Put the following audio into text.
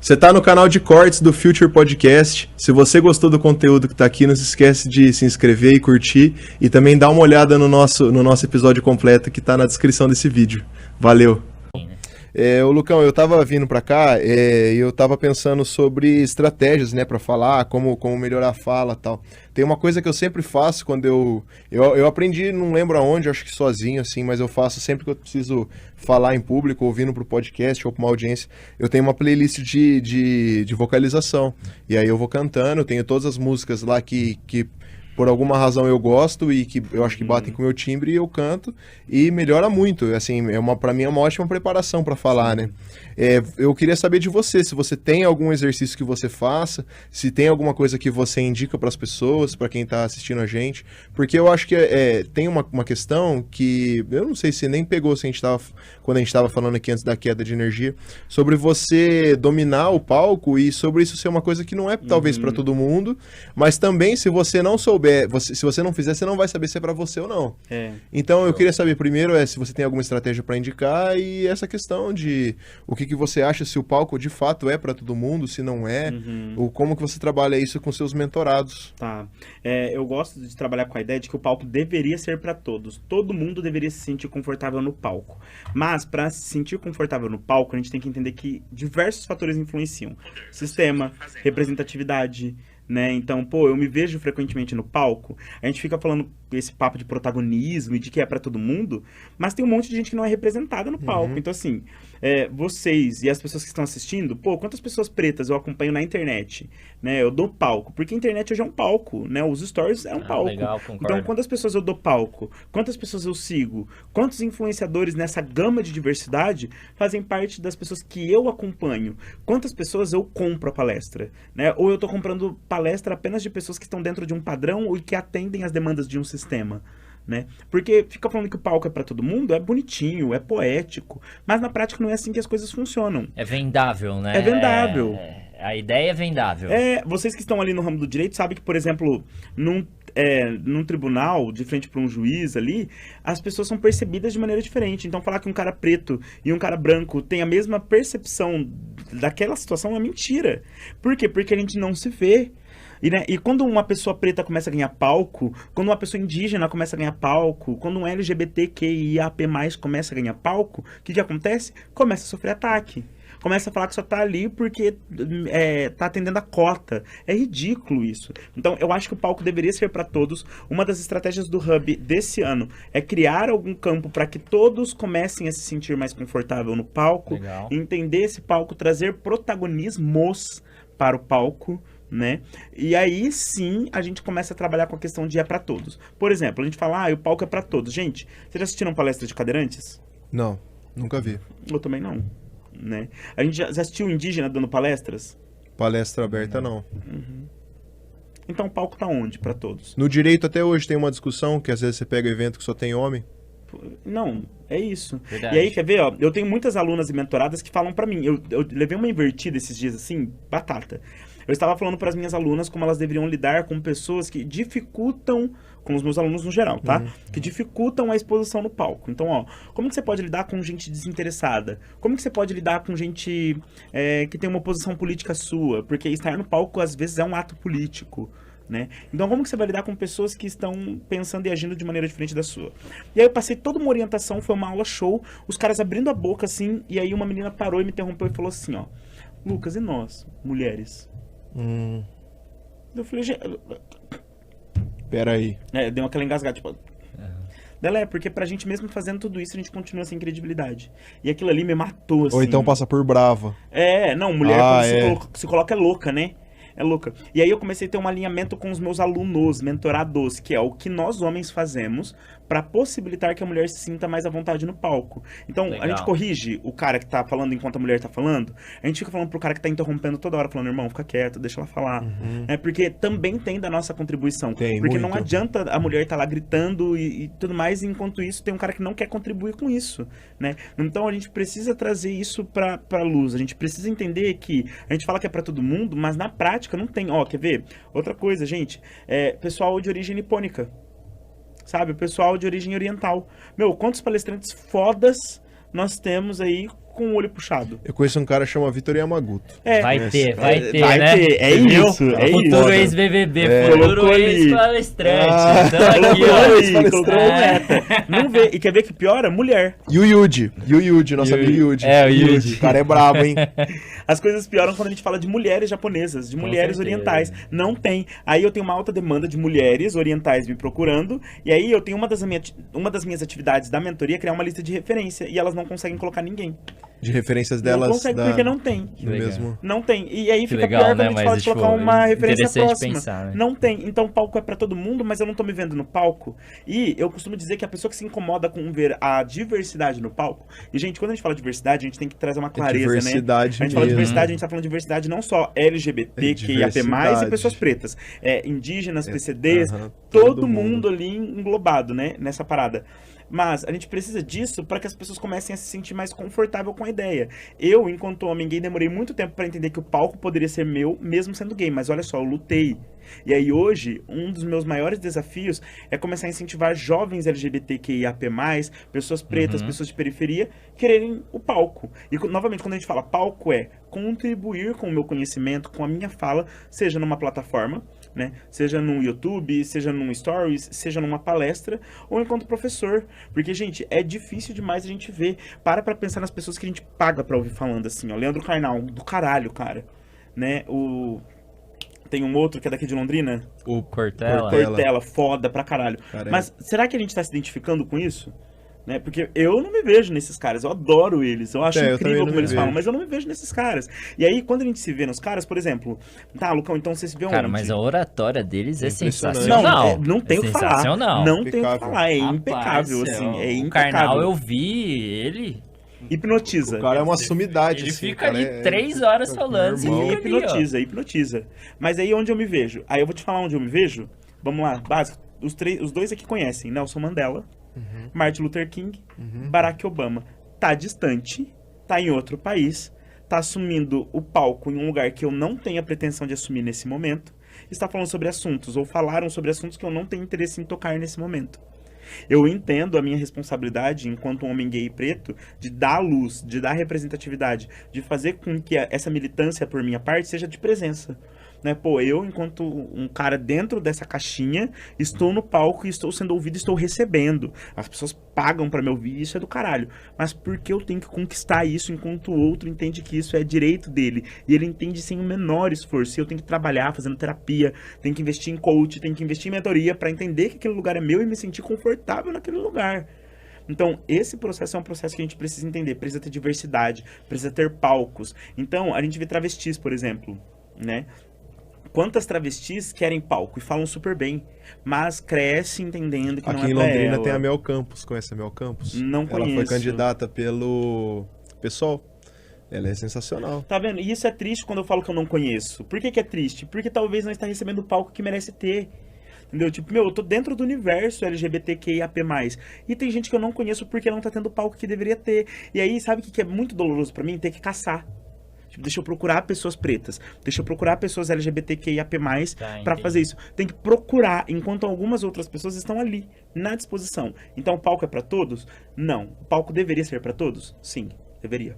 Você tá no canal de cortes do Future Podcast. Se você gostou do conteúdo que tá aqui, não se esquece de se inscrever e curtir. E também dá uma olhada no nosso episódio completo que tá na descrição desse vídeo. Valeu! Ô Lucão, eu tava vindo pra cá e eu tava pensando sobre estratégias, né, pra falar, como melhorar a fala e tal. Tem uma coisa que eu sempre faço quando eu aprendi, não lembro aonde, acho que sozinho, assim, mas eu faço sempre que eu preciso falar em público, ouvindo pro podcast ou pra uma audiência. Eu tenho uma playlist de vocalização. E aí eu vou cantando, eu tenho todas as músicas lá que por alguma razão eu gosto e que eu acho que batem com o meu timbre, e eu canto e melhora muito, assim, pra mim é uma ótima preparação para falar, né? Eu queria saber de você, se você tem algum exercício que você faça, se tem alguma coisa que você indica para as pessoas, para quem tá assistindo a gente, porque eu acho que tem uma questão que, eu não sei se nem pegou quando a gente tava falando aqui antes da queda de energia, sobre você dominar o palco e sobre isso ser uma coisa que não é talvez para todo mundo, mas também se você não souber, se você não fizer, você não vai saber se é pra você ou não. Então eu queria saber primeiro se você tem alguma estratégia pra indicar e essa questão de o que você acha, se o palco de fato é pra todo mundo, se não é, ou como que você trabalha isso com seus mentorados. Tá. Eu gosto de trabalhar com a ideia de que o palco deveria ser pra todos. Todo mundo deveria se sentir confortável no palco. Mas pra se sentir confortável no palco, a gente tem que entender que diversos fatores influenciam. Sistema, representatividade, né? Então, eu me vejo frequentemente no palco, a gente fica falando esse papo de protagonismo e de que é pra todo mundo, mas tem um monte de gente que não é representada no palco. Então, assim, vocês e as pessoas que estão assistindo, quantas pessoas pretas eu acompanho na internet, né? Eu dou palco, porque a internet hoje é um palco, né? Os stories é um palco. Legal, então, quantas pessoas eu dou palco? Quantas pessoas eu sigo? Quantos influenciadores nessa gama de diversidade fazem parte das pessoas que eu acompanho? Quantas pessoas eu compro a palestra, né? Ou eu tô comprando palestra apenas de pessoas que estão dentro de um padrão ou que atendem às demandas de um sistema, né? Porque fica falando que o palco é pra todo mundo, é bonitinho, é poético, mas na prática não é assim que as coisas funcionam. É vendável, né? É vendável. A ideia é vendável. Vocês que estão ali no ramo do direito sabem que, por exemplo, num tribunal, de frente para um juiz ali, as pessoas são percebidas de maneira diferente. Então, falar que um cara preto e um cara branco tem a mesma percepção daquela situação é mentira. Por quê? Porque a gente não se vê. E quando uma pessoa preta começa a ganhar palco, quando uma pessoa indígena começa a ganhar palco, quando um LGBTQIAP+, começa a ganhar palco, o que acontece? Começa a sofrer ataque. Começa a falar que só tá ali porque tá atendendo a cota. É ridículo isso. Então, eu acho que o palco deveria ser para todos. Uma das estratégias do Hub desse ano é criar algum campo para que todos comecem a se sentir mais confortável no palco. Legal. Entender esse palco, trazer protagonismos para o palco, né? E aí sim a gente começa a trabalhar com a questão de para todos. Por exemplo, a gente fala, o palco é para todos. Gente, vocês já assistiram palestra de cadeirantes? Não, nunca vi. Eu também não, né? A gente já assistiu indígena dando palestras? Palestra aberta, não. Então o palco tá onde para todos? No direito até hoje tem uma discussão que às vezes você pega evento que só tem homem. Não, é isso. Verdade. E aí, quer ver, eu tenho muitas alunas e mentoradas que falam pra mim, eu levei uma invertida esses dias assim, batata. Eu estava falando para as minhas alunas como elas deveriam lidar com pessoas que dificultam, com os meus alunos no geral, tá? Que dificultam a exposição no palco. Então, como que você pode lidar com gente desinteressada? Como que você pode lidar com gente que tem uma posição política sua? Porque estar no palco, às vezes, é um ato político, né? Então, como que você vai lidar com pessoas que estão pensando e agindo de maneira diferente da sua? E aí eu passei toda uma orientação, foi uma aula show, os caras abrindo a boca, assim, e aí uma menina parou e me interrompeu e falou assim, Lucas, e nós, mulheres? Eu falei, Pera aí. deu aquela engasgada, tipo... Dela porque pra gente mesmo fazendo tudo isso, a gente continua sem credibilidade. E aquilo ali me matou, assim. Ou então passa por brava. Não, mulher quando se coloca é louca, né? É louca. E aí eu comecei a ter um alinhamento com os meus alunos, mentorados, que é o que nós homens fazemos para possibilitar que a mulher se sinta mais à vontade no palco. Então, Legal. A gente corrige o cara que tá falando enquanto a mulher tá falando, a gente fica falando pro cara que tá interrompendo toda hora, falando, irmão, fica quieto, deixa ela falar. Porque também tem da nossa contribuição. Tem, porque muito. não adianta a mulher tá lá gritando e tudo mais, e enquanto isso tem um cara que não quer contribuir com isso, né? Então a gente precisa trazer isso pra luz, a gente precisa entender que a gente fala que é pra todo mundo, mas na prática não tem. Quer ver? Outra coisa, gente, pessoal de origem nipônica, sabe? O pessoal de origem oriental. Quantos palestrantes fodas nós temos aí com o olho puxado. Eu conheço um cara que chama Vitor Yamaguto. Vai ter, né? É Viu? isso, é Futuro isso. ex-BBB, Colocou futuro ali. ex-palestrante. Então aqui, Colocou ó. aí, colocou meta. Não vê. E quer ver que piora? Mulher. Yuyuji, nosso amigo Yuji. É, o Yuji. O cara é brabo, hein? As coisas pioram quando a gente fala de mulheres japonesas, de mulheres certeza. orientais. Não tem. Aí eu tenho uma alta demanda de mulheres orientais me procurando, e aí eu tenho uma das minhas atividades da mentoria é criar uma lista de referência, e elas não conseguem colocar ninguém. De referências delas. Não consegue porque não tem. No legal. mesmo. Não tem. E aí Que fica legal, pior quando né? a gente Mas, fala de colocar tipo, uma referência interessante próxima. pensar, né? Não tem. Então o palco é pra todo mundo, mas eu não tô me vendo no palco. E eu costumo dizer que a pessoa que se incomoda com ver a diversidade no palco. E, gente, quando a gente fala de diversidade, a gente tem que trazer uma clareza, diversidade né? A gente fala de mesmo. diversidade, a gente tá falando de diversidade não só LGBT, QIAP+, e pessoas pretas. Indígenas, PCDs, aham, todo mundo ali englobado, né? Nessa parada. Mas a gente precisa disso para que as pessoas comecem a se sentir mais confortável com a ideia. Eu, enquanto homem gay, demorei muito tempo para entender que o palco poderia ser meu, mesmo sendo gay. Mas olha só, eu lutei. E aí hoje, um dos meus maiores desafios é começar a incentivar jovens LGBTQIAP+, pessoas pretas, pessoas de periferia, quererem o palco. E novamente, quando a gente fala palco, é contribuir com o meu conhecimento, com a minha fala, seja numa plataforma, né? Seja no YouTube, seja num Stories, seja numa palestra, ou enquanto professor. Porque, gente, é difícil demais a gente ver. Para pensar nas pessoas que a gente paga pra ouvir falando assim, ó. Leandro Carnal, do caralho, cara. Né? Tem um outro que é daqui de Londrina. O Cortella. Cortella, foda pra caralho. Caramba. Mas será que a gente tá se identificando com isso? Né? Porque eu não me vejo nesses caras, eu adoro eles, eu acho eu incrível também não como me eles falam, vejo. mas eu não me vejo nesses caras. E aí, quando a gente se vê nos caras, por exemplo, tá, Lucão, então você se vê onde? Cara, mas a oratória deles é Impressionante. sensacional. Não tem o que falar. Sensacional. Não tem o que Impecável. falar, é Rapaz, impecável, assim, é O Karnal, impecável. eu vi ele... Hipnotiza. O cara é uma sumidade, Ele assim, fica cara, ali 3 horas falando, meu irmão. você fica ali, ó. Hipnotiza. Mas aí onde eu me vejo? Aí eu vou te falar onde eu me vejo. Vamos lá, básico. Os dois aqui conhecem Nelson Mandela, Martin Luther King, Barack Obama. Tá distante, tá em outro país, tá assumindo o palco em um lugar que eu não tenho a pretensão de assumir nesse momento, está falando sobre assuntos, ou falaram sobre assuntos que eu não tenho interesse em tocar nesse momento. Eu entendo a minha responsabilidade enquanto um homem gay e preto de dar luz, de dar representatividade, de fazer com que essa militância por minha parte seja de presença. Né? Pô, eu, enquanto um cara dentro dessa caixinha, estou no palco e estou sendo ouvido, estou recebendo. As pessoas pagam pra me ouvir, isso é do caralho. Mas por que eu tenho que conquistar isso enquanto o outro entende que isso é direito dele? E ele entende sem o menor esforço. E eu tenho que trabalhar fazendo terapia, tenho que investir em coach, tenho que investir em mentoria pra entender que aquele lugar é meu e me sentir confortável naquele lugar. Então, esse processo é um processo que a gente precisa entender. Precisa ter diversidade, precisa ter palcos. Então, a gente vê travestis, por exemplo, né? Quantas travestis querem palco e falam super bem, mas cresce entendendo que Aqui não é em pra Londrina ela. tem a Mel Campos. Conhece a Mel Campos? Não Ela foi conheço. candidata pelo PSOL. Ela é sensacional. Tá vendo? E isso é triste quando eu falo que eu não conheço. Por que é triste? Porque talvez não está recebendo o palco que merece ter. Entendeu? Tipo, eu tô dentro do universo LGBTQIAP+. E tem gente que eu não conheço porque não tá tendo o palco que deveria ter. E aí, sabe o que é muito doloroso pra mim? Ter que caçar. Tipo, deixa eu procurar pessoas pretas. Deixa eu procurar pessoas LGBTQIAP+, pra entendi. fazer isso. Tem que procurar, enquanto algumas outras pessoas estão ali, na disposição. Então, o palco é pra todos? Não. O palco deveria ser pra todos? Sim, deveria.